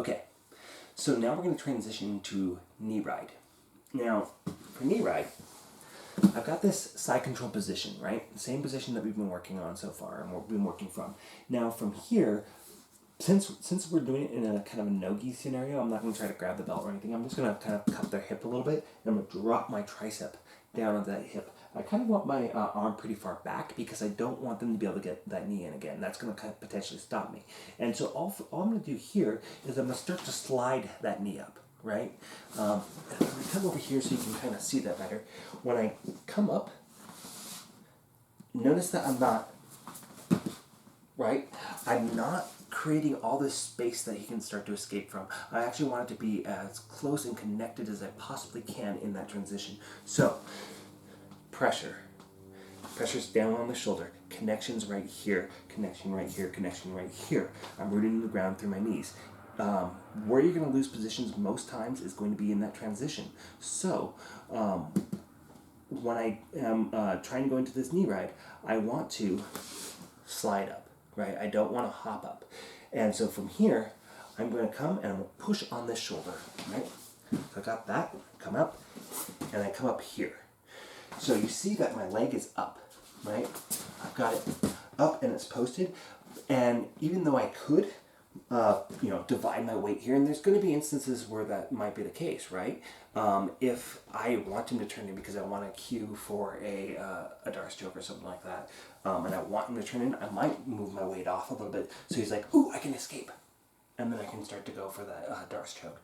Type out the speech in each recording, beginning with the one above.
Okay, so now we're going to transition to knee ride. Now, for knee ride, I've got this side control position, right? The same position that we've been working on so far and we've been working from. Now from here, since we're doing it in a kind of a no-gi scenario, I'm not going to try to grab the belt or anything. I'm just going to kind of cup their hip a little bit, and I'm going to drop my tricep down onto that hip. I kind of want my arm pretty far back because I don't want them to be able to get that knee in again. That's going to kind of potentially stop me. And so all I'm going to do here is I'm going to start to slide that knee up, right? And I'm going to come over here so you can kind of see that better. When I come up, notice that I'm not, right? I'm not creating all this space that he can start to escape from. I actually want it to be as close and connected as I possibly can in that transition. So, pressure. Pressure's down on the shoulder. Connection's right here. Connection right here. Connection right here. I'm rooting in the ground through my knees. Where you're going to lose positions most times is going to be in that transition. So, when I am trying to go into this knee ride, I want to slide up, right? I don't want to hop up. And so from here, I'm going to come and I'm going to push on this shoulder, right? So I got that, come up, and I come up here. So you see that my leg is up, right? I've got it up and it's posted. And even though I could, divide my weight here, and there's going to be instances where that might be the case, right? If I want him to turn in because I want a cue for a Darce choke or something like that, and I want him to turn in, I might move my weight off a little bit so he's like, ooh, I can escape. And then I can start to go for that Darce choke.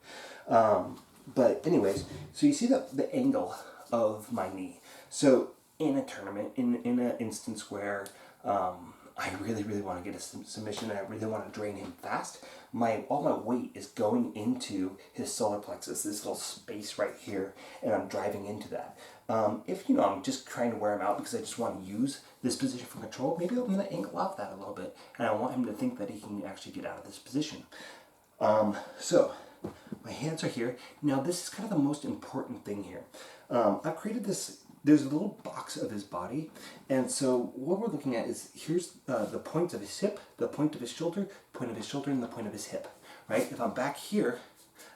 But anyways, so you see the angle of my knee. So in a tournament, in an instance where I really, really want to get a submission and I really want to drain him fast, all my weight is going into his solar plexus, this little space right here, and I'm driving into that. If, I'm just trying to wear him out because I just want to use this position for control, maybe I'm going to angle off that a little bit, and I want him to think that he can actually get out of this position. So, my hands are here. Now, this is kind of the most important thing here. I've created this. There's a little box of his body, and so what we're looking at is here's the point of his hip, the point of his shoulder, the point of his shoulder, and the point of his hip, right? If I'm back here,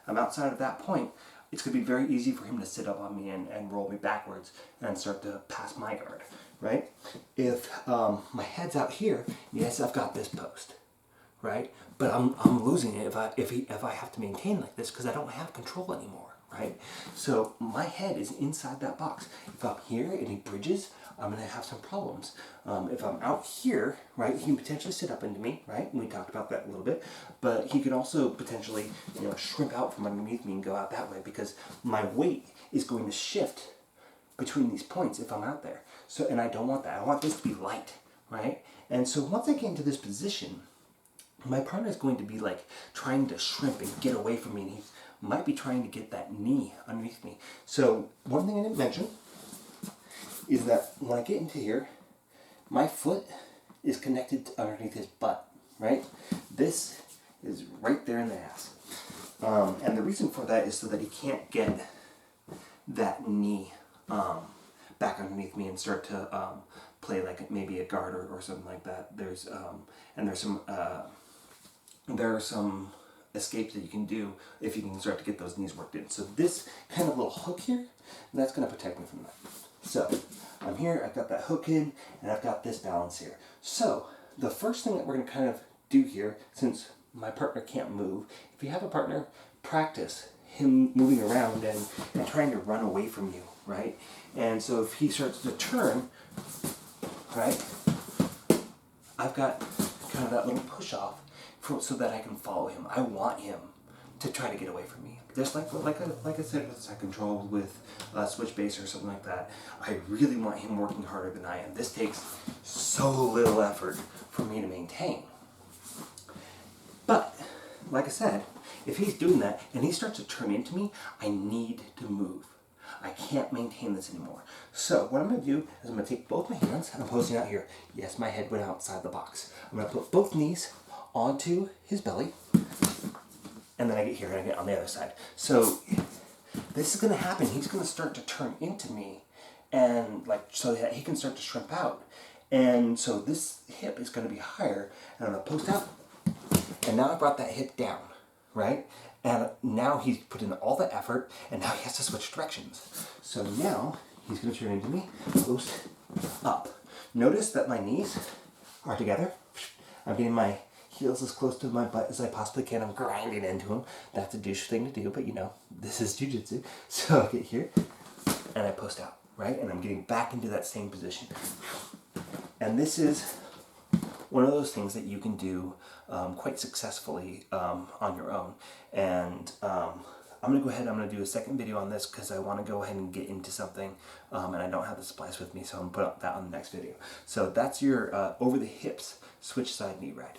I'm outside of that point, it's going to be very easy for him to sit up on me and roll me backwards and start to pass my guard, right? If my head's out here, yes, I've got this post, right? But I'm losing it if I have to maintain like this because I don't have control anymore. Right? So my head is inside that box. If I'm here and he bridges, I'm going to have some problems. If I'm out here, right, he can potentially sit up into me, right? And we talked about that a little bit. But he could also potentially, shrimp out from underneath me and go out that way because my weight is going to shift between these points if I'm out there. So, and I don't want that. I want this to be light, right? And so once I get into this position, my partner is going to be like trying to shrimp and get away from me, and he might be trying to get that knee underneath me. So one thing I didn't mention is that when I get into here, my foot is connected to underneath his butt, right? This is right there in the ass. And the reason for that is so that he can't get that knee back underneath me and start to play like maybe a guard or something like that. There are some escapes that you can do if you can start to get those knees worked in. So this kind of little hook here, that's going to protect me from that. So I'm here, I've got that hook in, and I've got this balance here. So the first thing that we're going to kind of do here, since my partner can't move, if you have a partner, practice him moving around and trying to run away from you, right? And so if he starts to turn, right, I've got kind of that little push off so that I can follow him. I want him to try to get away from me. Just like I said with side control, with switch base or something like that, I really want him working harder than I am. This takes so little effort for me to maintain. But, like I said, if he's doing that and he starts to turn into me, I need to move. I can't maintain this anymore. So what I'm going to do is I'm going to take both my hands, and I'm posting out here. Yes, my head went outside the box. I'm going to put both knees onto his belly, and then I get here and I get on the other side. So this is going to happen. He's going to start to turn into me, and so that he can start to shrimp out. And so this hip is going to be higher, and I'm going to post out, and now I brought that hip down, right? And now he's put in all the effort, and now he has to switch directions. So now he's going to turn into me, close, up. Notice that my knees are together. I'm getting my heels as close to my butt as I possibly can. I'm grinding into them. That's a douche thing to do, but you know, this is jiu-jitsu. So I get here, and I post out, right? And I'm getting back into that same position. And this is one of those things that you can do quite successfully on your own. And I'm going to go ahead and I'm going to do a second video on this because I want to go ahead and get into something and I don't have the supplies with me, so I'm going to put that on the next video. So that's your over the hips switch side knee ride.